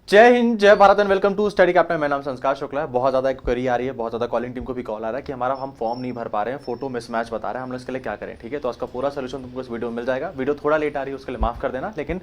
जय हिंद, जय Bharat and welcome to study captain. मेरा नाम संस्कार शुक्ला है। बहुत ज़्यादा एक क्वेरी आ रही है, बहुत ज़्यादा कॉलिंग टीम को भी कॉल आ रहा है कि हमारा हम फॉर्म नहीं भर पा रहे हैं, फोटो मिसमैच बता रहे हैं, हम लोग इसके लिए क्या करें। ठीक है, तो उसका पूरा सोल्यूशन तुमको इस वीडियो में मिल जाएगा। वीडियो थोड़ा लेट आ रही है, उसके लिए माफ कर देना, लेकिन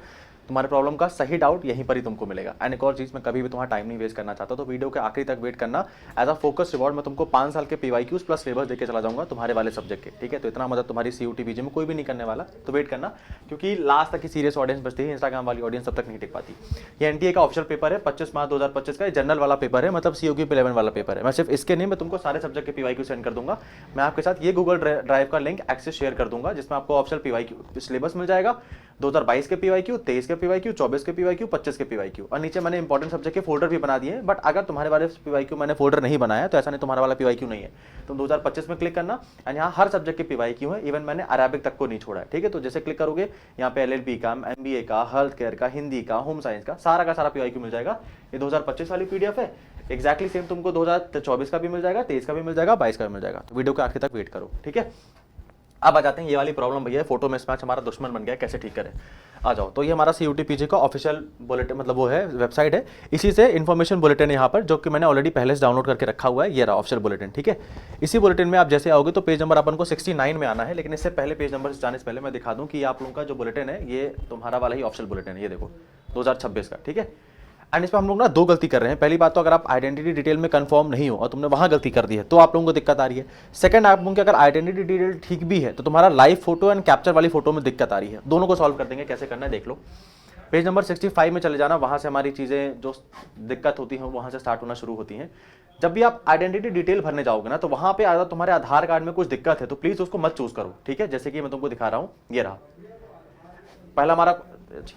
तुम्हारे प्रॉब्लम का सही डाउट यहीं पर ही तुमको मिलेगा। एंड एक और चीज़, मैं कभी भी तुम्हारा टाइम नहीं वेस्ट करना चाहता, तो वीडियो के आखिरी तक वेट करना। एज अ फोकस रिवॉर्ड मैं तुमको 5 साल के PYQs प्लस सिलेबस देके चला जाऊंगा तुम्हारे वाले सब्जेक्ट के। ठीक है, तो इतना मदद तुम्हारी CUT PG में कोई भी नहीं करने वाला, तो वेट करना, क्योंकि लास्ट तक की सीरियस ऑडियंस बचती है, इंस्टाग्राम वाली ऑडियंस तब तक नहीं टिक पाती। ये NTA का ऑफिशियल पेपर है, 25 मार्च 2025 का जनरल वाला पेपर है, मतलब COQ 11 वाला पेपर है। मैं सिर्फ इसके नहीं, मैं तुमको सारे सब्जेक्ट के PYQ सेंड कर दूंगा। मैं आपके साथ ये गूगल ड्राइव का लिंक एक्सेस शेयर कर दूंगा, जिसमें आपको ऑफिशियल PYQ सिलेबस मिल जाएगा, 2022 के PYQ, 23 के PYQ, 24 के PYQ, 25 के PYQ, और नीचे मैंने इंपॉर्टेंट सब्जेक्ट के फोल्डर भी बना दिए। बट अगर तुम्हारे वाले PYQ मैंने फोल्डर नहीं बनाया तो ऐसा नहीं तुम्हारा वाला PYQ नहीं है। तुम 2025 में क्लिक करना, एंड यहाँ हर सब्जेक्ट के PYQ है, इवन मैंने अरेबिक तक को नहीं छोड़ा है। ठीक है, तो जैसे क्लिक करोगे यहाँ पे LLB का, MBA का, हेल्थ केयर का, हिंदी का, होम साइंस का सारा PYQ मिल जाएगा। ये 2025 वाली PDF है, एक्जैक्टली सेम तुमको 2024 का भी मिल जाएगा, 23 का भी मिल जाएगा, 22 का भी मिल जाएगा। तो वीडियो के आखिर तक वेट करो। ठीक है, अब आ जाते हैं ये वाली प्रॉब्लम। भैया फोटो मिसमैच हमारा दुश्मन बन गया, कैसे ठीक करें। आ जाओ, तो ये हमारा CUT PG का ऑफिशियल बुलेटिन, मतलब वो है वेबसाइट है, इसी से इन्फॉर्मेशन बुलेटिन यहाँ पर, जो कि मैंने ऑलरेडी पहले से डाउनलोड करके रखा हुआ है। ये रहा ऑफिशियल बुलेटिन। ठीक है, इसी बुलेटिन में आप जैसे आओगे तो पेज नंबर अपन को 69 में आना है, लेकिन इससे पहले पेज नंबर जाने से पहले मैं दिखा दूं कि आप लोगों का जो बुलेटिन है ये तुम्हारा वाला ही ऑफिशियल बुलेटिन है। ये देखो 2026 का। ठीक है, एंड इसमें हम लोग ना दो गलती कर रहे हैं। पहली बात तो अगर आप आइडेंटिटी डिटेल में कंफर्म नहीं हो और तुमने वहां गलती कर दी है तो आप लोगों को दिक्कत आ रही है। सेकंड, आप लोगों की अगर आइडेंटिटी डिटेल ठीक भी है तो तुम्हारा लाइव फोटो एंड कैप्चर वाली फोटो में दिक्कत आ रही है। दोनों को सॉल्व कर देंगे, कैसे करना है देख लो। पेज नंबर 65 में चले जाना, वहां से हमारी चीजें जो दिक्कत होती हैं वहां से स्टार्ट होना शुरू होती हैं। जब भी आप आइडेंटिटी डिटेल भरने जाओगे ना, तो वहां पे अगर तुम्हारे आधार कार्ड में कुछ दिक्कत है तो प्लीज उसको मत चूज करो। ठीक है, जैसे कि मैं तुमको दिखा रहा हूं, ये रहा पहला हमारा,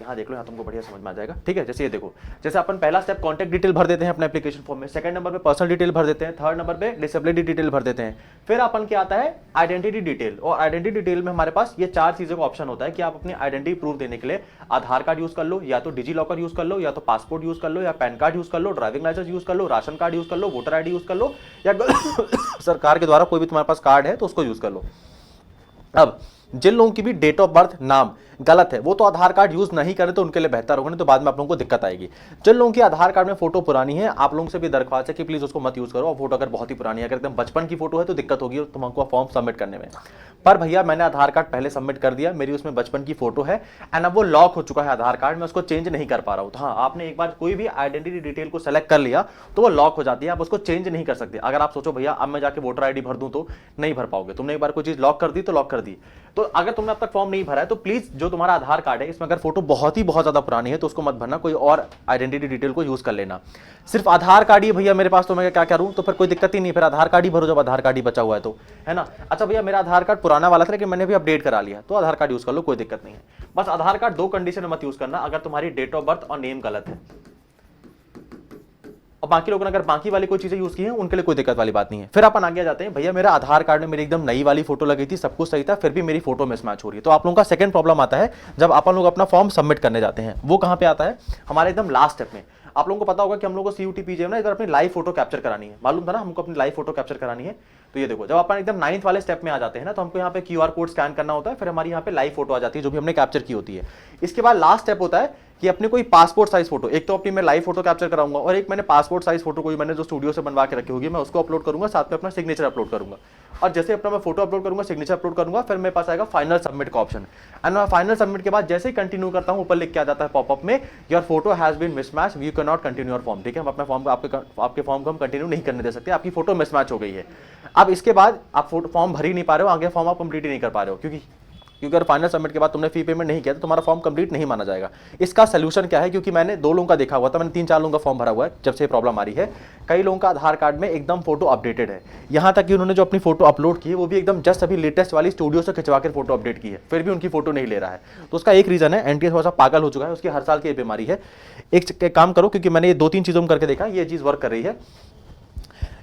यहाँ देख लो, यहाँ तुमको बढ़िया समझ में आ जाएगा। ठीक है, जैसे ये देखो, जैसे अपन पहला स्टेप कॉन्टैक्ट डिटेल भर देते हैं अपने एप्लीकेशन फॉर्म में, सेकंड नंबर पे पर्सनल डिटेल भर देते हैं, थर्ड नंबर पे डिसेबिलिटी डिटेल भर देते हैं, फिर अपन क्या आता है आइडेंटिटी डिटेल। और आइडेंटिटी डिटेल में हमारे पास ये 4 चीजों का ऑप्शन होता है कि आप अपनी आइडेंटिटी प्रूफ देने के लिए आधार कार्ड यूज कर लो, या तो डिजी लॉकर यूज कर लो, या तो पासपोर्ट यूज कर लो, या पैन कार्ड यूज कर लो, ड्राइविंग लाइसेंस यूज कर लो, राशन कार्ड यूज कर लो, वोटर ID यूज कर लो, या सरकार के द्वारा कोई भी तुम्हारे पास कार्ड है तो उसको यूज कर लो। अब जिन लोगों की भी डेट ऑफ बर्थ नाम गलत है वो तो आधार कार्ड यूज नहीं करें तो उनके लिए बेहतर होगा, नहीं तो बाद में आप लोगों को दिक्कत आएगी। जिन लोगों की आधार कार्ड में फोटो पुरानी है, आप लोगों से भी दरख्वास्त है कि प्लीज उसको मत यूज करो। और फोटो अगर बहुत ही पुरानी है, अगर एकदम बचपन की फोटो है तो दिक्कत होगी तुमको फॉर्म सबमिट करने में। पर भैया मैंने आधार कार्ड पहले सबमिट कर दिया, मेरी उसमें बचपन की फोटो है, एंड अब वो लॉक हो चुका है आधार कार्ड में, उसको चेंज नहीं कर पा रहा हूं। तो हाँ, आपने एक बार कोई भी आइडेंटिटी डिटेल को सेलेक्ट कर लिया तो वो लॉक हो जाती है, आप उसको चेंज नहीं कर सकते। अगर आप सोचो भैया अब मैं जाके वोटर ID भर दूं तो नहीं भर पाओगे। तुमने एक बार कोई चीज लॉक कर दी तो लॉक कर दी। तो अगर तुमने अब तक फॉर्म नहीं भरा है तो प्लीज जो तुम्हारा आधार कार्ड है इसमें अगर फोटो बहुत ज्यादा पुरानी है तो उसको मत भरना, कोई और आइडेंटिटी डिटेल को यूज कर लेना। सिर्फ आधार कार्ड ही भैया मेरे पास, तो मैं क्या करूं, तो फिर कोई दिक्कत ही नहीं, फिर आधार कार्ड ही भरो जब आधार कार्ड ही बचा हुआ है तो, है ना। अच्छा भैया मेरा आधार कार्ड पुराना वाला था लेकिन मैंने भी अपडेट करा लिया, तो आधार कार्ड यूज कर लो, कोई दिक्कत नहीं है। बस आधार कार्ड 2 कंडीशन में मत यूज करना, अगर तुम्हारी डेट ऑफ बर्थ और नेम गलत है। और बाकी लोगों ने अगर बाकी वाली कोई चीजें यूज की हैं उनके लिए कोई दिक्कत वाली बात नहीं है। फिर अपन आगे जाते हैं, भैया मेरा आधार कार्ड में मेरी एकदम नई वाली फोटो लगी थी, सब कुछ सही था, फिर भी मेरी फोटो मिसमैच हो रही है। तो आप लोगों का सेकंड प्रॉब्लम आता है जब अपन लोग अपना फॉर्म सबमिट करने जाते हैं। वो कहां पे आता है, हमारे एकदम लास्ट स्टेप में। आप लोगों को पता होगा कि हम लोगों को CUT PG में ना इधर अपनी लाइव फोटो कैप्चर करानी है, मालूम था ना हमको अपनी लाइव फोटो कैप्चर करानी है। तो ये देखो, जब अपन एकदम 9th वाले स्टेप में आ जाते हैं ना, तो हमको यहाँ पे QR कोड स्कैन करना होता है, फिर हमारी यहाँ पे लाइव फोटो आ जाती है जो भी हमने कैप्चर की होती है। इसके बाद लास्ट स्टेप होता है कि अपने कोई पासपोर्ट साइज फोटो, एक तो अपनी मैं लाइव फोटो कैप्चर कराऊंगा, और एक मैंने पासपोर्ट साइज फोटो कोई मैंने जो स्टूडियो से बनवा के रखी होगी मैं उसको अपलोड करूंगा, साथ में अपना सिग्नेचर अपलोड करूंगा। और जैसे अपना मैं फोटो अपलोड करूंगा, सिग्नेचर अपलोड करूंगा, फिर मेरे पास आएगा फाइनल सबमिट का ऑप्शन। एंड मैं फाइनल सबमिट के बाद जैसे ही कंटिन्यू करता हूं, ऊपर लिख के आ जाता है पॉपअप में, your photo has been mismatch, you can not continue your form. ठीक है, हम अपना फॉर्म आपके फॉर्म को हम कंटिन्यू नहीं करने दे सकते, आपकी फोटो मिसमैच हो गई है। अब इसके बाद आप फॉर्म भर ही नहीं पा रहे हो, आगे फॉर्म आप कंप्लीट ही नहीं कर पा रहे हो, क्योंकि अगर फाइनल सबमिट के बाद तुमने फी पेमेंट नहीं किया तो तुम्हारा फॉर्म कंप्लीट नहीं माना जाएगा। इसका सोल्यूशन क्या है, क्योंकि मैंने 2 लोगों का देखा हुआ था, मैंने 3-4 लोगों का फॉर्म भरा हुआ है जब से प्रॉब्लम आ रही है। कई लोगों का आधार कार्ड में एकदम फोटो अपडेटेड है, यहां तक कि उन्होंने जो अपनी फोटो अपलोड की है वो भी एकदम जस्ट अभी लेटेस्ट वाली स्टूडियो से खिंचवा कर फोटो अपडेट की है, फिर भी उनकी फोटो नहीं ले रहा है। तो उसका एक रीजन है, NTA थोड़ा सा पागल हो चुका है, उसकी हर साल की बीमारी है। एक काम करो, क्योंकि मैंने ये 2-3 चीजों में करके देखा, ये चीज वर्क कर रही है।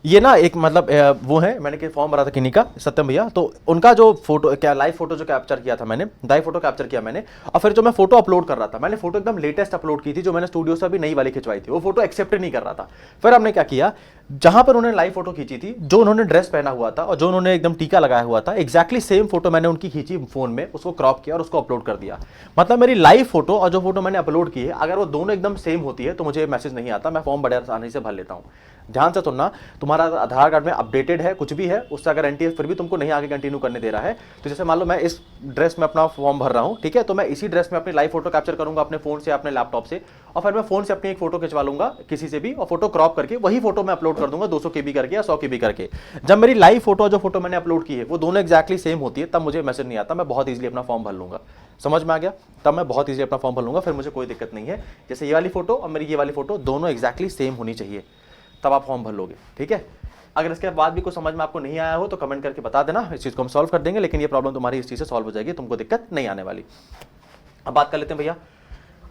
ये ना एक मतलब वो है, मैंने कि फॉर्म भरा था किन्हीं का, सत्यम भैया, तो उनका जो फोटो क्या लाइव फोटो जो कैप्चर किया था मैंने, लाइव फोटो कैप्चर किया मैंने, और फिर जो मैं फोटो अपलोड कर रहा था, मैंने फोटो एकदम लेटेस्ट अपलोड की थी जो मैंने स्टूडियो से अभी नई वाली खिंचवाई थी, वो फोटो एक्सेप्ट नहीं कर रहा था। फिर हमने क्या किया, जहां पर उन्होंने लाइव फोटो खींची थी, जो उन्होंने ड्रेस पहना हुआ था और जो उन्होंने एकदम टीका लगाया हुआ था, एग्जैक्टली सेम फोटो मैंने उनकी खींची फोन में, उसको क्रॉप किया और उसको अपलोड कर दिया। मतलब मेरी लाइव फोटो और जो फोटो मैंने अपलोड की है, अगर वो दोनों एकदम सेम होती है तो मुझे मैसेज नहीं आता, मैं फॉर्म बड़े आसानी से भर लेता हूं। ध्यान से सुनना, तुम्हारा आधार कार्ड में अपडेटेड है, कुछ भी है, उससे अगर एनटीए फिर भी तुमको नहीं आगे कंटिन्यू करने दे रहा है, तो जैसे मान लो मैं इस ड्रेस में अपना फॉर्म भर रहा हूं, ठीक है, तो मैं इसी ड्रेस में अपनी लाइव फोटो कैप्चर करूंगा अपने फोन से, अपने लैपटॉप से, और फिर मैं फोन से अपनी एक फोटो खिंचवा लूंगा किसी से भी, और फोटो क्रॉप करके वही फोटो मैं अपलोड कर दूंगा 200 KB करके या 100 KB करके। जब मेरी लाइव फोटो जो फोटो मैंने अपलोड की है वो दोनों एक्जैक्टली सेम होती है, तब मुझे मैसेज नहीं आता, मैं बहुत ईजिली अपना फॉर्म भर लूंगा। समझ में आ गया? तब मैं बहुत ईजिली अपना फॉर्म भर लूंगा, फिर मुझे कोई दिक्कत नहीं है। जैसे ये वाली फोटो और मेरी ये वाली फोटो दोनों एक्जैक्टली सेम होनी चाहिए, तब आप फॉर्म भर लोगे, ठीक है। अगर इसके बाद भी कुछ समझ में आपको नहीं आया हो तो कमेंट करके बता देना, इस चीज को हम सॉल्व कर देंगे, लेकिन ये प्रॉब्लम तुम्हारी इस चीज से सॉल्व हो जाएगी, तुमको दिक्कत नहीं आने वाली। अब बात कर लेते हैं भैया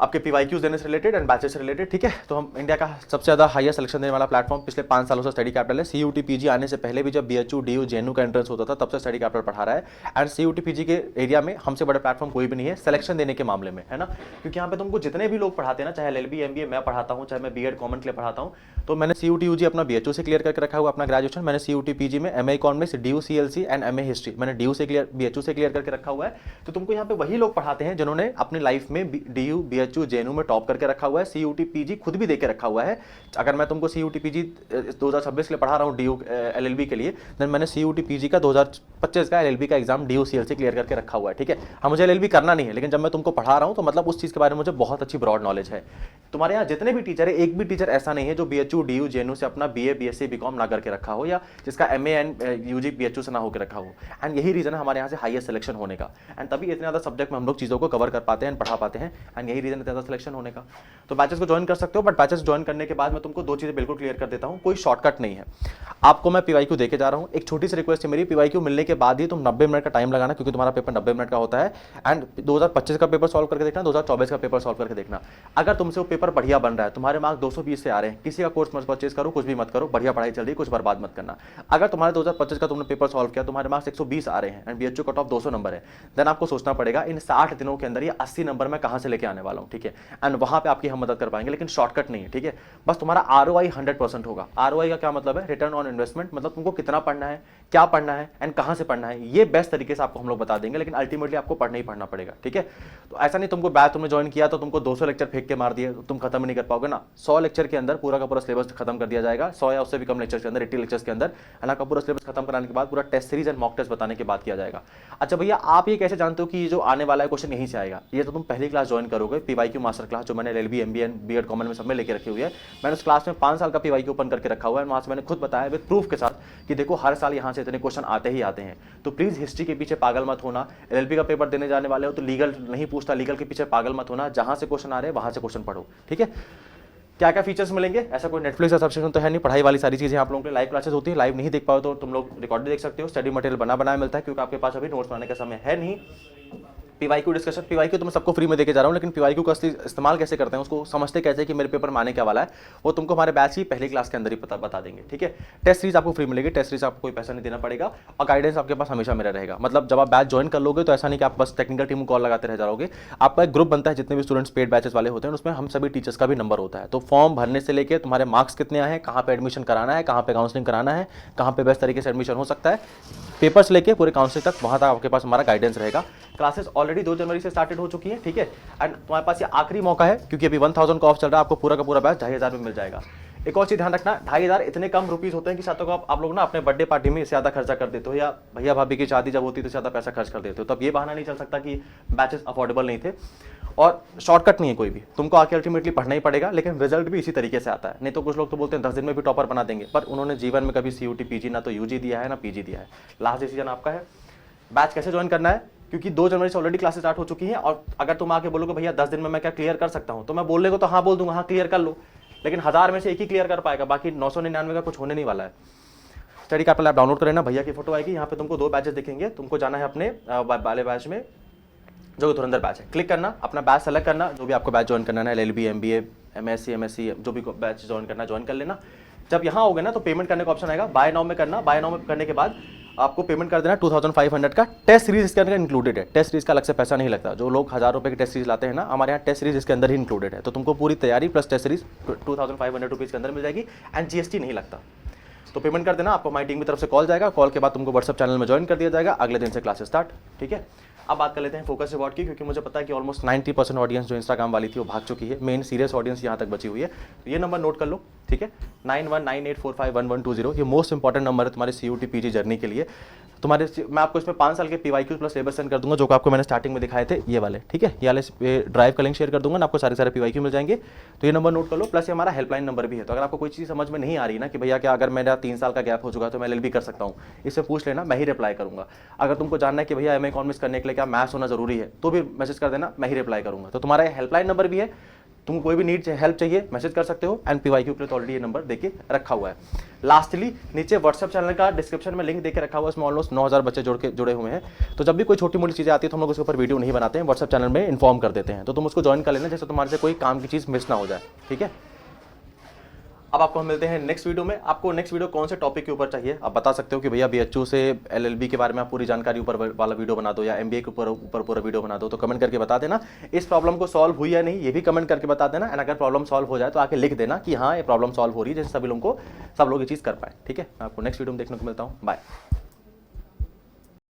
आपके PYQs देने से रिलेटेड एंड बैचेस से रिलेटेड, ठीक है। तो हम इंडिया का सबसे ज्यादा हाईयर सिलेक्शन देने वाला प्लेटफॉर्म पिछले 5 सालों से स्टडी कैपिटल है। CUT PG आने से पहले भी जब BHU DU JNU का एंट्रेंस होता था तब से स्टडी कैपिटल पढ़ा रहा है। एंड CUT PG के एरिया में हमसे बड़ा प्लेटफॉर्म कोई भी नहीं है सिलेक्शन देने के मामले में, है ना। क्योंकि यहाँ पे तुमको जितने भी लोग पढ़ाते हैं ना, चाहे LLB MBA मैं पढ़ाता हूँ, चाहे मैं B.Ed कॉमन के लिए पढ़ाता हूँ, तो मैंने CUT UG अपना BHU से क्लियर करके रखा हुआ अपना ग्रेजुएशन, मैंने CUT PG में MA economics DU CLC and MA history मैंने DU से क्लियर BHU से क्लियर करके रखा हुआ है। तो तुमको यहाँ पे वही लोग पढ़ाते हैं जिन्होंने अपनी लाइफ में DU BHU JNU में टॉप करके रखा हुआ है, CUT PG खुद भी देके रखा हुआ है। अगर मैं तुमको CUT PG 2026 के लिए पढ़ा रहा हूँ DU LLB के लिए, देन मैंने CUT PG का 2025 का LLB का एग्जाम DU CLC क्लियर करके रखा हुआ है, ठीक है। हाँ, मुझे LLB करना नहीं है, लेकिन जब मैं तुमको पढ़ा रहा हूँ तो मतलब उस चीज के बारे में मुझे बहुत अच्छी ब्रॉड नॉलेज है। तुम्हारे यहाँ जितने भी टीचर है, एक भी टीचर ऐसा नहीं है जो BHU DU JNU से अपना BA BSc BCom ना करके रखा हो, या जिसका MA एंड UG BHU से ना होकर रखा हो। एंड यही रीजन है हमारे यहाँ से हाईएस्ट सिलेक्शन होने का, एंड तभी इतने ज्यादा सब्जेक्ट में हम लोग चीजों को कवर कर पाते हैं, पढ़ा पाते हैं, एंड यही रीजन है ज्यादा सिलेक्शन होने का। तो बैचेस को ज्वाइन कर सकते हो, बट बैचेस ज्वाइन करने के बाद मैं तुमको 2 चीजें बिल्कुल क्लियर कर देता हूँ, कोई शॉर्टकट नहीं है। आपको मैं PYQ देके जा रहा हूँ, एक छोटी सी रिक्वेस्ट है मेरी, PYQ मिलने के बाद ही तुम 90 मिनट का टाइम लगाना, क्योंकि तुम्हारा पेपर 90 मिनट का होता है। एंड 2025 का पेपर सॉल्व करके देखना, 2024 का पेपर सॉल्व करके देखना। अगर तुमसे वो पेपर बढ़िया बन रहा है, तुम्हारे मार्क्स 220 से आ रहे हैं, किसी का कोर्स मत परचेज करो, कुछ भी मत करो, बढ़िया पढ़ाई चल रही है, कुछ बर्बाद मत करना। अगर तुम्हारे 2025 का तुमने पेपर सॉल्व किया, तुम्हारे मार्क्स 120 आ रहे हैं and BHU cut off 200 number है, देन आपको सोचना पड़ेगा इन 60 दिनों के अंदर ये 80 नंबर मैं कहां से लेके आने वाला हूं, ठीक है। एंड वहां पे आपकी हम मदद कर पाएंगे, लेकिन शॉर्टकट नहीं है, ठीक है। बस तुम्हारा ROI 100% होगा। ROI का क्या मतलब है? रिटर्न ऑन इन्वेस्टमेंट, मतलब तुमको कितना पढ़ना है, क्या पढ़ना है एंड कहां से पढ़ना है, ये बेस्ट तरीके से आपको हम लोग बता देंगे, लेकिन अल्टीमेटली आपको पढ़ना ही पढ़ना पड़ेगा, ठीक है। तो ऐसा नहीं तुमको बैच तुमने ज्वाइन किया तो तुमको 200 लेक्चर फेंक के मार दिए तो तुम खत्म नहीं कर पाओगे ना। 100 लेक्चर के अंदर पूरा का पूरा सिलेबस खत्म कर दिया जाएगा, 100 या उससे भी कम लेक्चर के अंदर, 80 लेक्चर्स के अंदर हालांकि पूरा सिलेबस खत्म कराने के बाद पूरा test series and mock test बताने के बाद किया जाएगा। अच्छा भैया, आप ये कैसे जानते हो कि ये जो आने वाला है क्वेश्चन यहीं से आएगा? ये तो तुम पहली क्लास ज्वाइन करोगे, PYQ मास्टर क्लास, जो मैंने LLB MBA and B.Ed common में सब में लेके रखी हुई है। मैंने उस क्लास में 5 साल का PYQ ओपन करके रखा हुआ है, वहां से मैंने खुद बताया विद प्रूफ के साथ कि देखो हर साल यहाँ से इतने क्वेश्चन आते ही आते हैं। तो प्लीज हिस्ट्री के पीछे पागल मत होना। LLB का पेपर देने जाने वाले हो तो लीगल नहीं पूछता, लीगल के पीछे पागल मत होना, जहां से क्वेश्चन आ रहे हैं वहां से क्वेश्चन पढ़ो, ठीक है। क्या क्या फीचर्स मिलेंगे? ऐसा कोई नेटफ्लिक्स का सब्सक्रिप्शन तो है नहीं, पढ़ाई वाली सारी चीजें आप लोगों के लिए लाइव क्लासेस होती है, लाइव नहीं देख पाओ तो तुम लोग रिकॉर्ड देख सकते हो। स्टडी मटेरियल बना बनाया मिलता है, क्योंकि आपके पास अभी नोट्स बनाने का समय है नहीं। PYQ डिस्कशन, PYQ तो मैं सबको फ्री में देके जा रहा हूँ, लेकिन PYQ का असली इस्तेमाल कैसे करते हैं, उसको समझते कैसे हैं कि मेरे पेपर में आने क्या वाला है, वो तुमको हमारे बैच की पहली क्लास के अंदर ही बता देंगे, ठीक है। टेस्ट सीरीज आपको फ्री मिलेगी, टेस्ट सीरीज आपको कोई पैसा नहीं देना पड़ेगा, और गाइडेंस आपके पास हमेशा मेरा रहेगा। मतलब जब आप बैच ज्वाइन कर लोगे तो ऐसा नहीं कि आप बस टेक्निकल टीम को कॉल लगाते रह जाओगे, आपका एक ग्रुप बनता है, जितने भी स्टूडेंट्स पेड बैचेस वाले होते हैं उसमें हम सभी टीचर्स का भी नंबर होता है। तो फॉर्म भरने से लेकर तुम्हारे मार्क्स कितने आए हैं, कहाँ पे एडमिशन कराना है, कहाँ पे काउंसलिंग कराना है, कहाँ पे बेस्ट तरीके से एडमिशन हो सकता है, पेपर्स लेके पूरे काउंसलिंग तक, वहां तक आपके पास हमारा गाइडेंस रहेगा। क्लासेस ऑलरेडी 2 जनवरी से स्टार्टेड हो चुकी है, ठीक है। एंड तुम्हारे पास ये आखिरी मौका है, क्योंकि अभी 1000 का ऑफ चल रहा है, आपको पूरा का पूरा बैच 2500 में मिल जाएगा। एक और चीज ध्यान रखना, 2500 इतने कम रुपीस होते हैं कि सातों को आप लोग ना अपने बर्थडे पार्टी में ज्यादा खर्चा कर देते हो, या भैया भाभी की शादी जब होती है तो ज्यादा पैसा खर्च कर देते हो। तब ये बहाना नहीं चल सकता कि बैचेस अफोर्डेबल नहीं थे। और शॉर्टकट नहीं है कोई भी, तुमको आके अल्टीमेटली पढ़ना ही पड़ेगा, लेकिन रिजल्ट भी इसी तरीके से आता है। नहीं तो कुछ लोग तो बोलते हैं 10 दिन में भी टॉपर बना देंगे, पर उन्होंने जीवन में कभी CUT PG ना तो UG दिया है ना PG दिया है। लास्ट डिसीजन आपका है। बैच कैसे ज्वाइन करना है, क्योंकि 2 जनवरी से ऑलरेडी क्लासेस स्टार्ट हो चुकी हैं, और अगर तुम आके बोलोगे भैया 10 दिन में मैं क्या क्लियर कर सकता हूं, तो मैं बोलने को तो हाँ बोल दूंगा, हाँ क्लियर कर लो, लेकिन 1000 में से एक ही क्लियर कर पाएगा, बाकी 999 का कुछ होने नहीं वाला है। स्टडी कैपिटल ऐप डाउनलोड कर लेना, भैया की फोटो आएगी, यहाँ पे तुमको 2 बैचेस दिखेंगे, तुमको जाना है अपने वाले बैच में जो कि धुरंधर बैच है, क्लिक करना, अपना बैच सेलेक्ट करना, जो भी आपको बैच ज्वाइन करना है, LLB MBA MSc MSc जो भी बैच ज्वाइन करना ज्वाइन कर लेना। जब यहाँ होगे ना तो पेमेंट करने का ऑप्शन आएगा, बाय नाउ में करना। बाय नाउ में करने के बाद आपको पेमेंट कर देना 2500 का। टेस्ट सीरीज इसके अंदर इंक्लूडेड है, टेस्ट सीरीज का अलग से पैसा नहीं लगता। जो लोग 1000 रुपये की टेस्ट सीरीज लाते हैं ना, हमारे यहाँ टेस्ट सीरीज इसके अंदर ही इंक्लूडेड है, तो तुमको पूरी तैयारी प्लस टेस्ट सीरीज 2500 रुपीज़ के अंदर मिल जाएगी, एंड GST नहीं लगता। तो पेमेंट कर देना, आपको हमारी टीम की तरफ से कॉल जाएगा, कॉल के बाद तुमको व्हाट्सएप चैनल में ज्वाइन कर दिया जाएगा, अगले दिन से क्लासेस स्टार्ट। ठीक है, अब बात कर लेते हैं फोकस रिवॉर्ड की, क्योंकि मुझे पता है कि ऑलमोस्ट 90% ऑडियंस जो इंस्टाग्राम वाली थी वो भाग चुकी है, मेन सीरियस ऑडियंस यहाँ तक बची हुई है। तो ये नंबर नोट कर लो, ठीक है, 9198451120, ये मोस्ट इंपॉर्टेंट नंबर है तुम्हारे CUT PG जर्नी के लिए। मैं आपको इसमें 5 साल के PYQ प्लस सिलेबस सेंड कर दूंगा, जो आपको मैंने स्टार्टिंग में दिखाए थे ये वाले, ठीक है, ये वाले ड्राइव का लिंक शेयर कर दूंगा ना, आपको सारे PYQ मिल जाएंगे। तो ये नंबर नोट कर लो, प्लस ये हमारा हेल्पलाइन नंबर भी है। तो अगर आपको कोई चीज़ समझ में नहीं आ रही ना कि भैया क्या अगर मेरा 3 साल का गैप हो चुका है तो मैं LLB कर सकता हूँ, इससे पूछ लेना, मैं ही रिप्लाई करूंगा। अगर तुमको जानना है कि भैया MA इकोनॉमिक्स करने के लिए क्या मैथ्स होना जरूरी है, तो भी मैसेज कर देना, मैं ही रिप्लाई करूंगा। तो तुम्हारा हेल्पलाइन नंबर भी है, तुम कोई भी नीड हेल्प चाहिए मैसेज कर सकते हो, एंड PYQ के लिए तो ऑलरेडी ये नंबर देके रखा हुआ है। लास्टली नीचे व्हाट्सएप चैनल का डिस्क्रिप्शन में लिंक देके रखा हुआ है, इसमें ऑलमोस्ट 9000 बच्चे जुड़े हुए हैं। तो जब भी कोई छोटी मोटी चीज़ें आती है तो हम लोग उसके ऊपर वीडियो नहीं बनाते हैं, व्हाट्सएप चैनल में इन्फॉर्म कर देते हैं, तो तुम उसको ज्वाइन कर लेना, जैसे तुम्हारे से कोई काम की चीज़ मिस ना हो जाए। ठीक है, अब आपको हम मिलते हैं नेक्स्ट वीडियो में। आपको नेक्स्ट वीडियो कौन से टॉपिक के ऊपर चाहिए आप बता सकते हो कि भैया BHU से LLB के बारे में आप पूरी जानकारी ऊपर वाला वीडियो बना दो, या MBA के ऊपर पूरा वीडियो बना दो। तो कमेंट करके बता देना इस प्रॉब्लम को सॉल्व हुई या नहीं, ये भी कमेंट करके बता देना। एंड अगर प्रॉब्लम सॉल्व हो जाए तो आके लिख देना कि हाँ ये प्रॉब्लम सॉल्व हो रही है, जैसे सब लोग ये चीज़ कर पाए। ठीक है, मैं आपको नेक्स्ट वीडियो में देखने को मिलता हूँ, बाय।